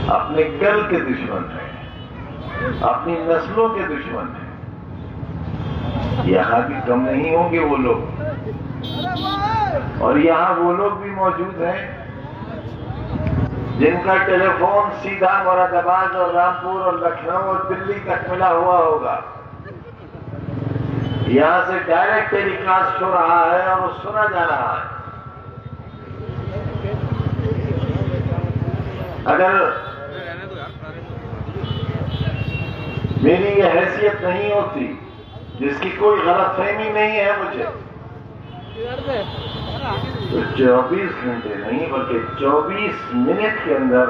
अपने कल के दुश्मन हैं, अपनी नस्लों के दुश्मन हैं। यहां भी कम नहीं होंगे वो लोग, और यहां वो लोग भी मौजूद हैं जिनका टेलीफोन सीधा मुरादाबाद और रामपुर और लखनऊ और दिल्ली तक मिला हुआ होगा। यहां से डायरेक्ट टेलीकास्ट हो रहा है और वो सुना जा रहा है। अगर मेरी ये हैसियत नहीं होती, जिसकी कोई गलतफहमी नहीं है मुझे, तो 24 घंटे नहीं बल्कि 24 मिनट के अंदर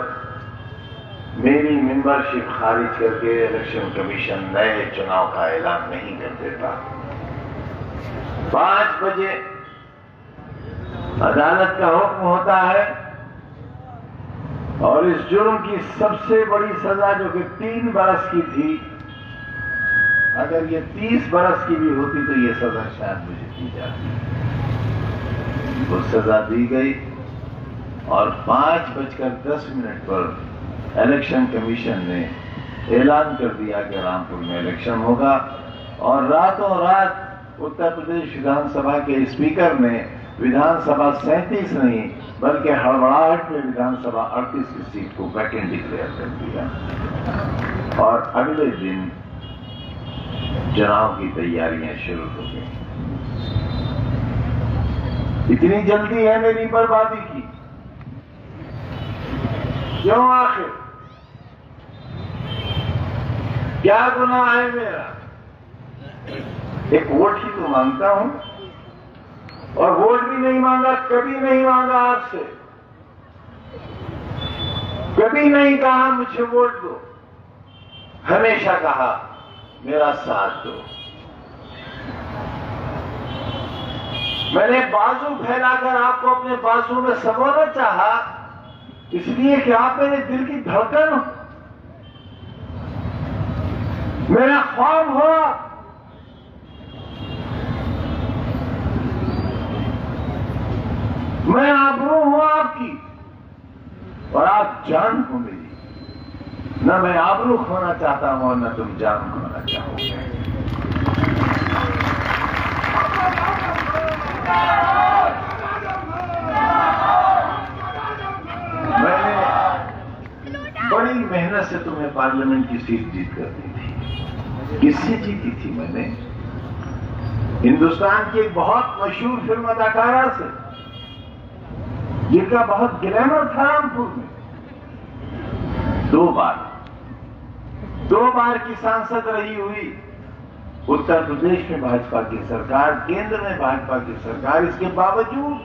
मेरी मेंबरशिप खारिज करके इलेक्शन कमीशन नए चुनाव का ऐलान नहीं कर देता। 5 बजे अदालत का हुक्म होता है और इस जुर्म की सबसे बड़ी सजा जो कि 3 बरस की थी, अगर ये 30 बरस की भी होती तो ये सजा शायद मुझे दी जाती। वो सजा दी गई और 5:10 पर इलेक्शन कमीशन ने ऐलान कर दिया कि रामपुर में इलेक्शन होगा। और रातों रात उत्तर प्रदेश विधानसभा के स्पीकर ने विधानसभा 37 नहीं बल्कि हड़बड़ाहट में विधानसभा 38 की सीट को वैकेंट डिक्लेयर कर दिया और अगले दिन चुनाव की तैयारियां शुरू हो गई। इतनी जल्दी है मेरी बर्बादी की, क्यों आखिर? क्या गुनाह है मेरा? एक वोट ही तो मांगता हूं और वोट भी नहीं मांगा, कभी नहीं मांगा आपसे, कभी नहीं कहा मुझे वोट दो, हमेशा कहा मेरा साथ दो। मैंने बाजू फैलाकर आपको अपने बाजू में सबोना चाहा, इसलिए कि आप मेरे दिल की धड़कन हो, मेरा ख्वाब हो। मैं आबरू हूं आपकी और आप जान हो मेरी। न मैं आबरू खोना चाहता हूं और न तुम जान खोना चाहोगे। मैंने बड़ी मेहनत से तुम्हें पार्लियामेंट की सीट जीत कर दी थी। किससे जीती थी मैंने? हिंदुस्तान की एक बहुत मशहूर फिल्म अदाकारा से, जिनका बहुत ग्लैमर था रामपुर में। 2 बार की सांसद रही हुई, उत्तर प्रदेश में भाजपा की सरकार, केंद्र में भाजपा की सरकार। इसके बावजूद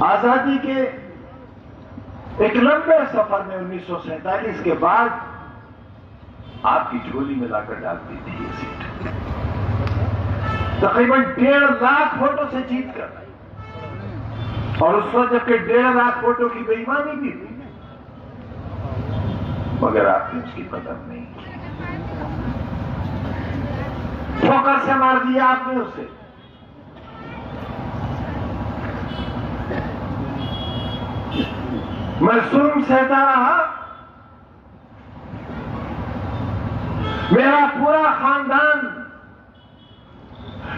आजादी के एक लंबे सफर में 1947 के बाद आपकी झोली में लाकर डालती थी ये सीट, तकरीबन 1.5 लाख वोटों से जीतकर। और उस वक्त जबकि 1.5 लाख वोटों की बेईमानी भी थी, मगर आपने उसकी कदर नहीं की। ठोकर से मार दिया आपने उसे। मैं जुल्म सहता रहा, मेरा पूरा खानदान,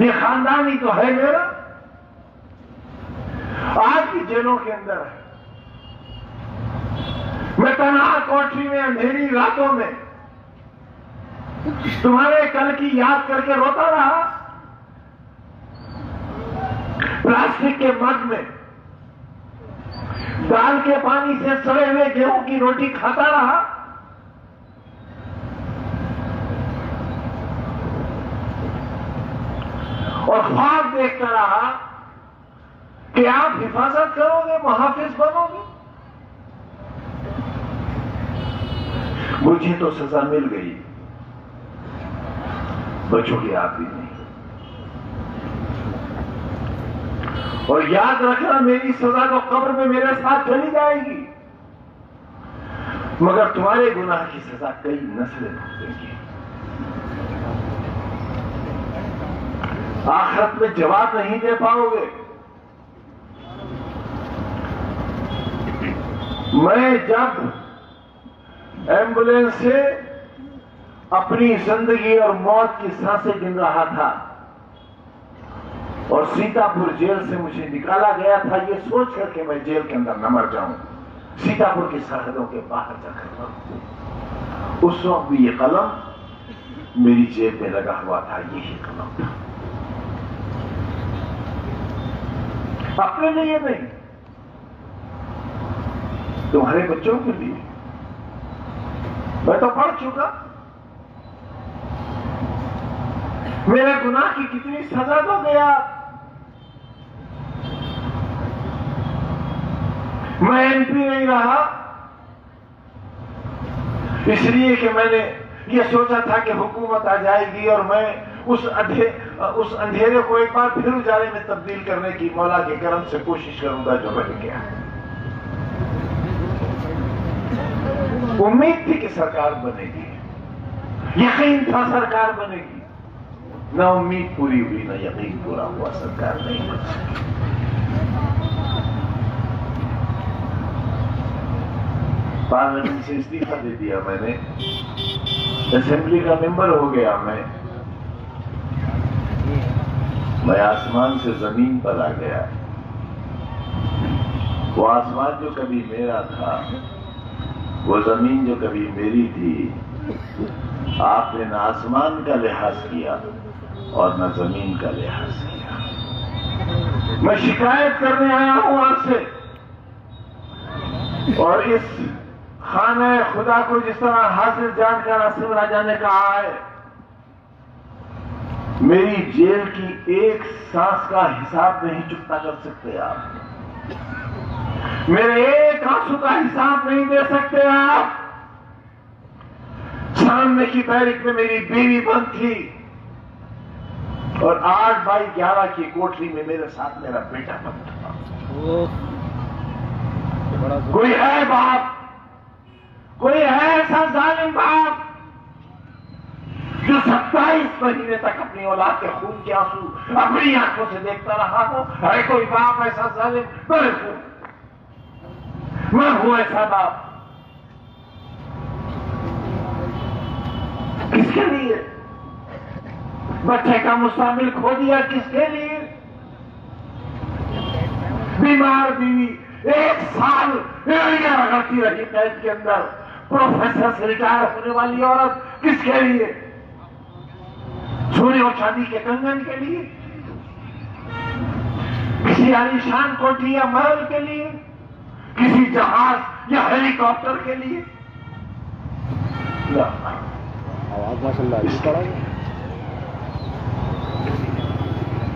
ये खानदान ही तो है मेरा, आज की जेलों के अंदर है। मैं तन्हा कोठरी में अंधेरी रातों में तुम्हारे कल की याद करके रोता रहा। प्लास्टिक के मग में दाल के पानी से सड़े हुए गेहूं की रोटी खाता रहा। और ख्वाब देखता रहा कि आप हिफाजत करोगे, मुहाफिज बनोगे। मुझे तो सजा मिल गई, बचोगे आप भी नहीं। और याद रखना, मेरी सजा तो कब्र में मेरे साथ चली जाएगी, मगर तुम्हारे गुनाह की सजा कई नस्लें भुगतेंगी। आखिरत में जवाब नहीं दे पाओगे। मैं जब एम्बुलेंस से अपनी जिंदगी और मौत की सांसें गिन रहा था और सीतापुर जेल से मुझे निकाला गया था, ये सोच करके मैं जेल के अंदर न मर जाऊं, सीतापुर की सरहदों के बाहर जाकर मरूं, उस वक्त भी ये कलम मेरी जेब में लगा हुआ था। यही कलम था, अपने लिए नहीं, तुम्हारे बच्चों के लिए। मैं तो पढ़ चुका, मेरे गुनाह की कितनी सजा दो गया। मैं एमपी नहीं रहा इसलिए कि मैंने ये सोचा था कि हुकूमत आ जाएगी और मैं उस अंधेरे को एक बार फिर उजाले में तब्दील करने की मौला के करम से कोशिश करूंगा जो रह गया। उम्मीद थी कि सरकार बनेगी, यकीन था सरकार बनेगी, ना उम्मीद पूरी हुई ना यकीन पूरा हुआ, सरकार नहीं बन सकी। पार्लियामेंट से इस्तीफा दे दिया मैंने, असेंबली का मेंबर हो गया मैं आसमान से जमीन पर आ गया। वो आसमान जो कभी मेरा था, वो जमीन जो कभी मेरी थी, आपने न आसमान का लिहाज किया और न जमीन का लिहाज किया। मैं शिकायत करने आया हूं आपसे, और इस खाने खुदा को जिस तरह हासिल जानकर आसिम राजा ने कहा है, मेरी जेल की एक सांस का हिसाब नहीं चुकता कर सकते आप, मेरे एक आंसू का हिसाब नहीं दे सकते आप। सामने की बैरिक में मेरी बीवी बंद थी और 8x11 की कोठरी में मेरे साथ मेरा बेटा बंद था। कोई है बाप, कोई है ऐसा जालिम बाप जो 27 महीने तक अपनी औलाद के खून के आंसू अपनी आंखों से देखता रहा हो? है कोई बाप ऐसा जालिम? मैं हूं ऐसा बाप। किसके लिए बच्चे का मुस्तामिल खो दिया? किसके लिए? बीमार बीवी 1 साल रगड़ती रही कैद के अंदर, प्रोफेसर से रिटायर होने वाली औरत किसके लिए? सोने और चांदी के कंगन के लिए? किसी आलीशान कोठी या महल के लिए? किसी जहाज या हेलीकॉप्टर के लिए?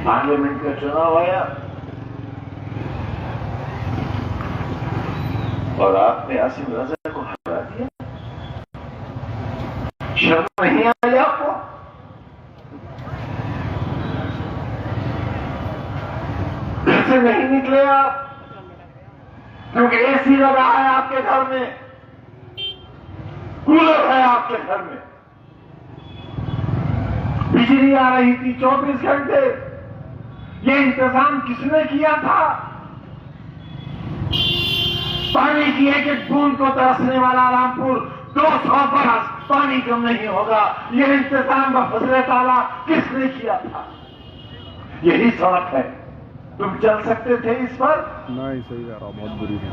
पार्लियामेंट का चुनाव आया और आपने आसिम राजा को हरा दिया। शर्म नहीं आई आपको? घर से नहीं निकले आप क्योंकि एसी लगा है आपके घर में, कूलर है आपके घर में, बिजली आ रही थी 24 घंटे। ये इंतजाम किसने किया था? पानी की एक एक बूंद को तरसने वाला रामपुर 200 बरस पानी कम नहीं होगा, ये इंतजाम बफजले ताला किसने किया था? यही सड़क है, तुम चल सकते थे इस पर? नहीं, सही कह रहा, बहुत बुरी थी।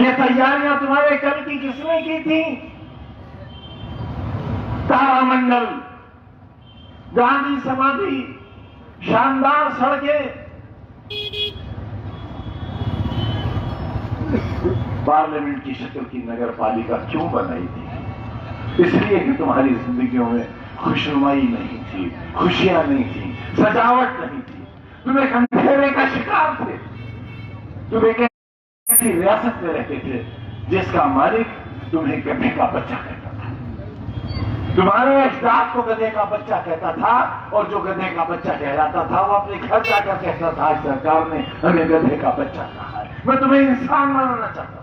ये तैयारियां तुम्हारे कल की किसने की थी? तारामंडल, गांधी समाधि, शानदार सड़कें, पार्लियामेंट की शक्ल की नगर पालिका क्यों बनाई थी? इसलिए कि तुम्हारी जिंदगियों में खुशनुमाई नहीं थी, खुशियां नहीं थी, सजावट नहीं थी। तुम एक अंधेरे का शिकार थे। तुम एक ऐसी रियासत में रहते थे जिसका मालिक तुम्हें गधे का बच्चा कहता था, तुम्हारे अजदाद को गधे का बच्चा कहता था, और जो गधे का बच्चा कहलाता था वो अपने घर जाकर कहता था सरकार ने हमें गधे का बच्चा कहा है। मैं तुम्हें इंसान बनाना चाहता था,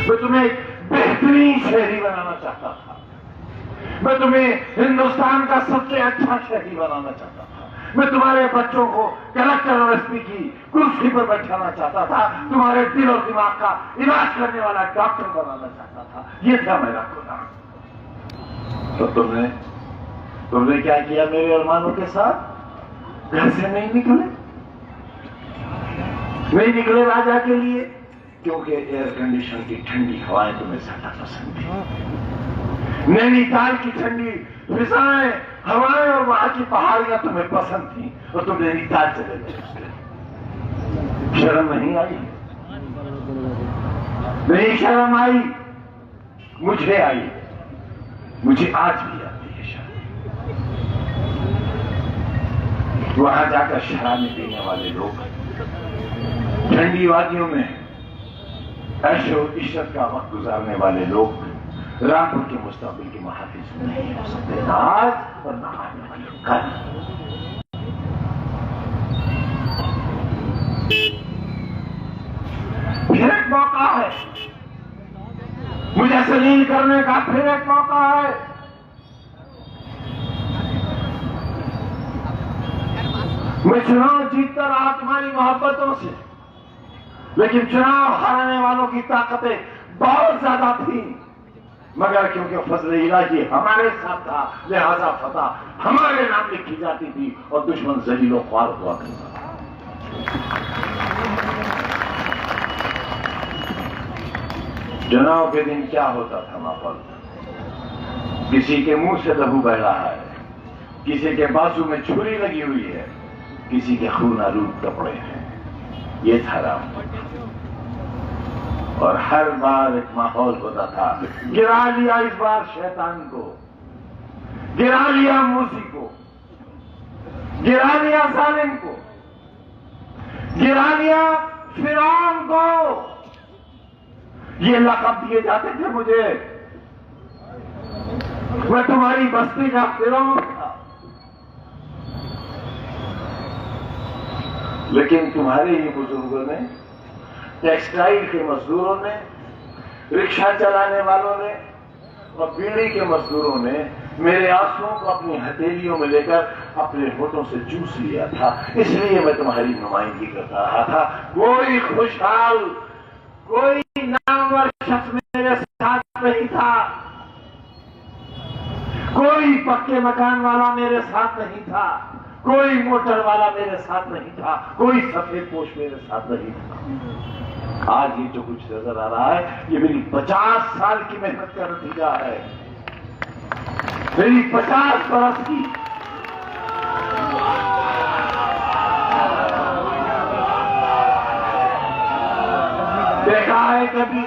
मैं तुम्हें बेहतरीन शहरी बनाना चाहता था, मैं तुम्हें हिंदुस्तान का सबसे अच्छा शहरी बनाना चाहता था। मैं तुम्हारे बच्चों को कलेक्टर और एसपी की कुर्सी पर बैठाना चाहता था, तुम्हारे दिल और दिमाग का इलाज करने वाला डॉक्टर बनाना चाहता था। ये था मेरा खुदा। तो तुमने क्या किया मेरे अरमानों के साथ? घर से नहीं निकले राजा के लिए, क्योंकि एयर कंडीशन की ठंडी हवाएं तुम्हें ज्यादा पसंद थी। नैनीताल की ठंडी फिजाएं, हवाएं और वहां की पहाड़ियां तुम्हें पसंद थी और तुम नैनीताल चले गए। शर्म नहीं आई? नहीं शर्म आई? मुझे आई, मुझे आज भी आती है शर्म। वहां जाकर शराबें पीने वाले लोग, ठंडी वादियों में ऐशो इश्रत का वक्त गुजारने वाले लोग रामपुर के मुस्तकबिल के मुहाफिज नहीं हो सकते, ना आज और ना आने वाले कल। फिर एक मौका है मुझे सलील करने का, फिर एक मौका है। मैं चुनाव जीतता रहा तुम्हारी मोहब्बतों से, लेकिन चुनाव हारने वालों की ताकतें बहुत ज्यादा थी, मगर क्योंकि फजल इलाही हमारे साथ था, लिहाजा फतह हमारे नाम लिखी जाती थी और दुश्मन जलीलो ख्वार हुआ करता था। चुनाव के दिन क्या होता था माहौल? किसी के मुंह से लहू बह रहा है, किसी के बाजू में छुरी लगी हुई है, किसी के खून आलूद कपड़े हैं। ये था रामपुर। और हर बार एक माहौल होता था, गिरा लिया इस बार शैतान को, गिरा लिया मूसी को, गिरा लिया जालिम को, गिरा लिया फिरौन को। ये लक़ब दिए जाते थे मुझे। मैं तुम्हारी बस्ती का फिरौन था, लेकिन तुम्हारे ही बुजुर्गों ने, टेक्सटाइल के मजदूरों ने, रिक्शा चलाने वालों ने और बीड़ी के मजदूरों ने मेरे आंसुओं को अपनी हथेलियों में लेकर अपने होठों से चूस लिया था। इसलिए मैं तुम्हारी नुमाइंदगी करता रहा था। कोई खुशहाल, कोई नामवर शख्स मेरे साथ नहीं था, कोई पक्के मकान वाला मेरे साथ नहीं था, कोई मोटर वाला मेरे साथ नहीं था, कोई सफेद पोश मेरे साथ नहीं था। आज ये जो कुछ नजर आ रहा है, ये मेरी 50 साल की मेहनत का नतीजा है, मेरी 50 बरस की। देखा है कभी?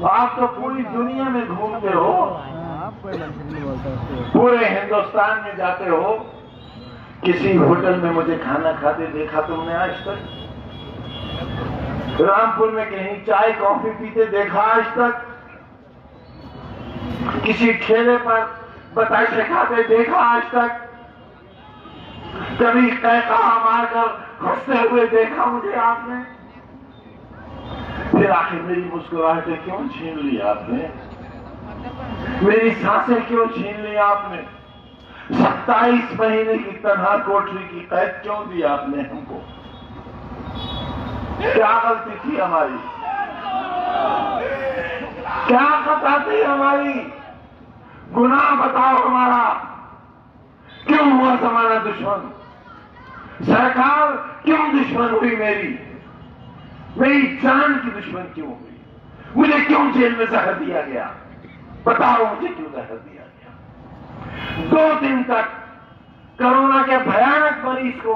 आप तो पूरी दुनिया में घूमते हो, पूरे हिंदुस्तान में जाते हो, किसी होटल में मुझे खाना खाते देखा तुमने आज तक? रामपुर में कहीं चाय कॉफी पीते देखा आज तक? किसी ठेले पर बताशे खाते देखा आज तक? कभी कहकहा मारकर हंसते हुए देखा मुझे आपने? फिर आखिर मेरी मुस्कुराहटें क्यों छीन ली आपने? मेरी सांसें क्यों छीन ली आपने? 27 महीने की तन्हा कोठरी की कैद क्यों दी आपने हमको? क्या गलती थी हमारी? क्या खता थी हमारी? गुनाह बताओ हमारा। क्यों हुआ हमारा दुश्मन? सरकार क्यों दुश्मन हुई मेरी? मेरी जान की दुश्मन क्यों हुई? मुझे क्यों जेल में जहर दिया गया? बताओ मुझे क्यों जहर दिया गया? 2 दिन तक कोरोना के भयानक मरीज को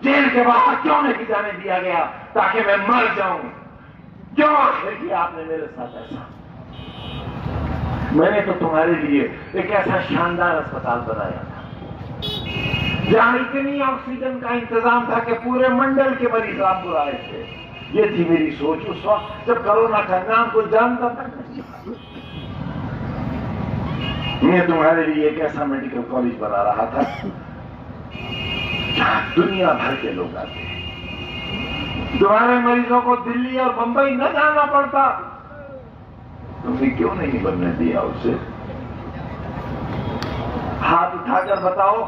जेल के बाहर क्यों नहीं जाने दिया गया ताकि मैं मर जाऊं? क्यों आखिर किया आपने मेरे साथ ऐसा? मैंने तो तुम्हारे लिए एक ऐसा शानदार अस्पताल बनाया था जहां इतनी ऑक्सीजन का इंतजाम था कि पूरे मंडल के मरीज रामपुर आए थे। ये थी मेरी सोच उस वक्त जब कोरोना का नाम को जानता तक नहीं था। मैं तुम्हारे लिए एक ऐसा मेडिकल कॉलेज बना रहा था जहां दुनिया भर के लोग आते हैं। तुम्हारे मरीजों को दिल्ली और बंबई न जाना पड़ता। तुमने क्यों नहीं बनने दिया उसे? हाथ उठाकर बताओ,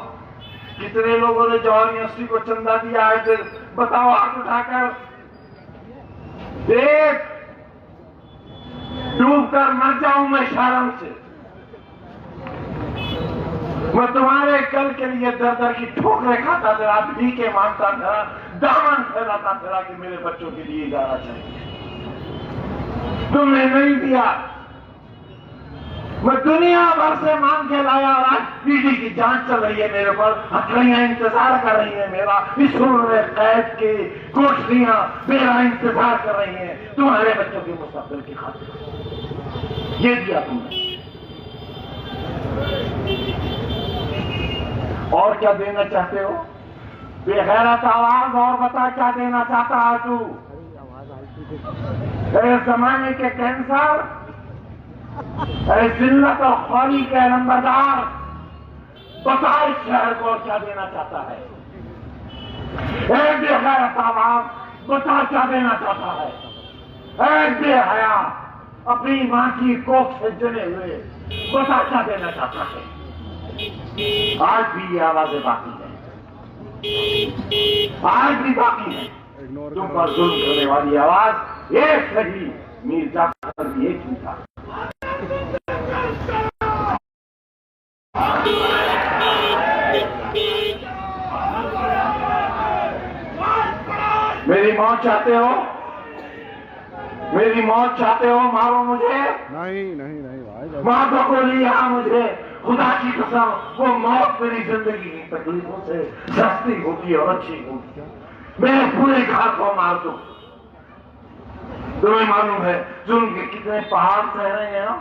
कितने लोगों ने जौहर यूनिवर्सिटी को चंदा दिया है? फिर बताओ हाथ उठाकर। देख, डूब कर मर जाऊं मैं शर्म से। मैं तुम्हारे कल के लिए दर दर की ठोकरें खाता था, भीखे मांगता था, दामन फैलाता था कि मेरे बच्चों के लिए जाना चाहिए। तुमने नहीं दिया। मैं दुनिया भर से मांग के लाया और आज ईडी की जांच चल रही है मेरे पर, हथकड़ियां इंतजार कर रही है मेरा, स्कूल में कैद की कोठरियां मेरा इंतजार कर रही हैं तुम्हारे बच्चों के मुस्तकबिल की खातिर। ये दिया तुमने। और क्या देना चाहते हो? बेगैरत आवाज, और बता क्या देना चाहता है तू? इस जमाने के कैंसर, जिल्लत और खौरी के नंबरदार, बता इस शहर को और क्या देना चाहता है? एक बेगैरत आवाज, बता क्या देना चाहता है? एक बेहया, अपनी मां की कोख से जले हुए, बता क्या देना चाहता है? आज भी ये आवाजें बाकी हैं, आज भी बाकी है। तुम पर जुल्म करने वाली आवाज एक सही, मीर जाफर भी एक ही था। मेरी मौत चाहते हो? मेरी मौत चाहते हो? मारो मुझे। नहीं नहीं नहीं भाई, मार दो गोली यहाँ मुझे, खुदा की कसम। वो मौत मेरी जिंदगी की तकलीफों से सस्ती होगी और अच्छी होगी। मैं पूरे घर को मार दूं। तुम्हें मालूम है जुल्म के कितने पहाड़ सह रहे हैं हम?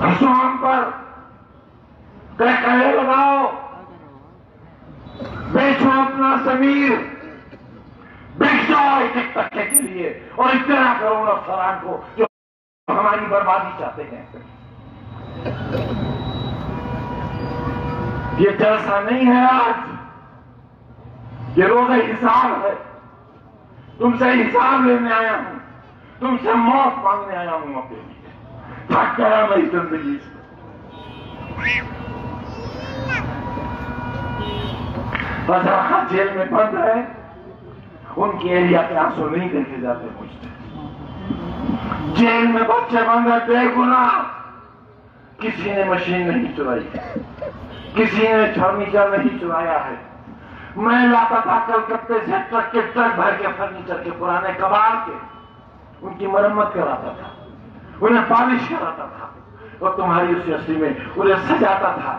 हंसो हम पर, कहे लगाओ, बेचो अपना जमीर, बिक जाओ एक टक्के के लिए और इतना करो उन अफसरान को जो हमारी बर्बादी चाहते हैं। ये जलसा नहीं है आज, ये रोज़े हिसाब है। तुमसे हिसाब लेने आया हूं, तुमसे मौत मांगने आया हूं अपने लिए। थक गया मैं इस जिंदगी से। वजरा जेल में बंद है, उनकी एरिया के आंसू नहीं देखे जाते मुझसे। जेल में बच्चे बंद है बेगुनाह, किसी ने मशीन नहीं चुराई, किसी ने फर्नीचर नहीं चुराया है। मैं लाता था कलकत्ते से ट्रक के ट्रक भर के फर्नीचर के पुराने कबाड़ के, उनकी मरम्मत कराता था, उन्हें पॉलिश कराता था और तुम्हारी उस यूनिवर्सिटी में उन्हें सजाता था।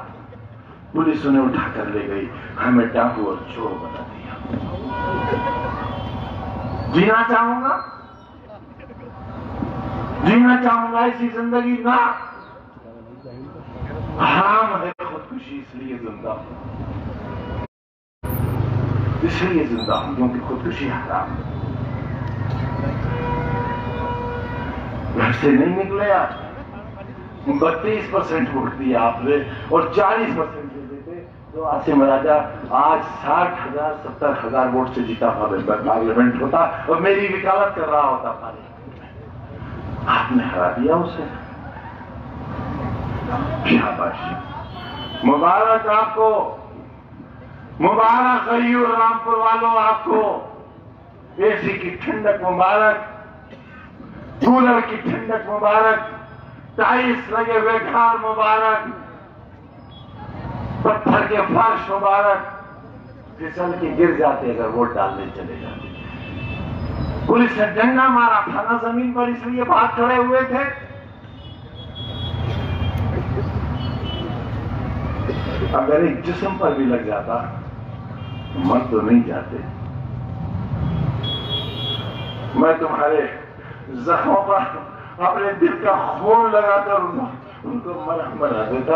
पुलिस उन्हें उठाकर ले गई, हमें डाकू और चोर बना दिया। जीना चाहूंगा, जीना चाहूंगा ऐसी जिंदगी ना। हराम है खुदकुशी, इसलिए जिंदा हूं, इसलिए जिंदा हूं क्योंकि खुदकुशी हराम है। घर से नहीं निकले आप, 32% वोट दिया आपने और 40% दे देते तो आसिम राजा आज 60,000 70,000 वोट से जीता पार्लियामेंट होता और मेरी वकालत कर रहा होता पार्लियामेंट में। आपने हरा दिया उसे। शाबाशी, मुबारक आपको, मुबारक गयूर रामपुर वालों आपको। एसी की ठंडक मुबारक, कूलर की ठंडक मुबारक, टाइल्स लगे हुए घर मुबारक, पत्थर के फर्श मुबारक, फिसल के गिर जाते अगर वोट डालने चले जाते। पुलिस ने डंडा मारा था ना जमीन पर, इसलिए बाहर खड़े हुए थे। अगर एक जिस्म पर भी लग जाता मर तो नहीं जाते। मैं तुम्हारे जख्मों पर अपने दिल का खून लगाकर उनको मरहम बना देता,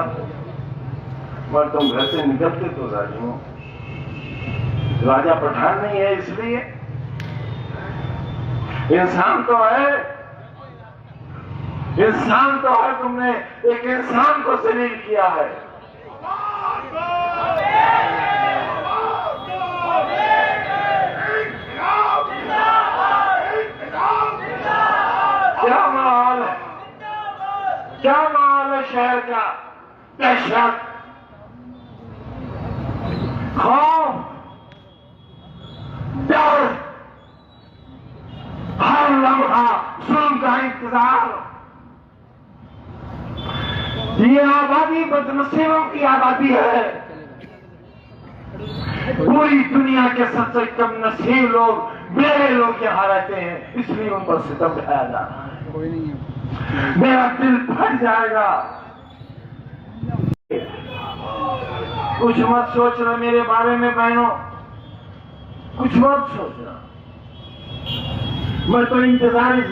मगर तुम घर से निकलते तो जालिमों। राजा पठान नहीं है इसलिए, इंसान तो है, इंसान तो है। तुमने एक इंसान को जलील किया है। क्या माहौल है, क्या माहौल है शहर दहशत, खौफ, डर, हर लम्हा जुल्म का इंतजार। ये आबादी बदनसीबों की आबादी है। पूरी दुनिया के सबसे कम नसीब लोग, मेरे लोग यहाँ रहते हैं, इसलिए उन पर सितम ढाया जा रहा है। कोई नहीं है। मेरा दिल फट जाएगा। कुछ मत सोचना मेरे बारे में बहनों, कुछ मत सोचना। मैं तो इंतजार इस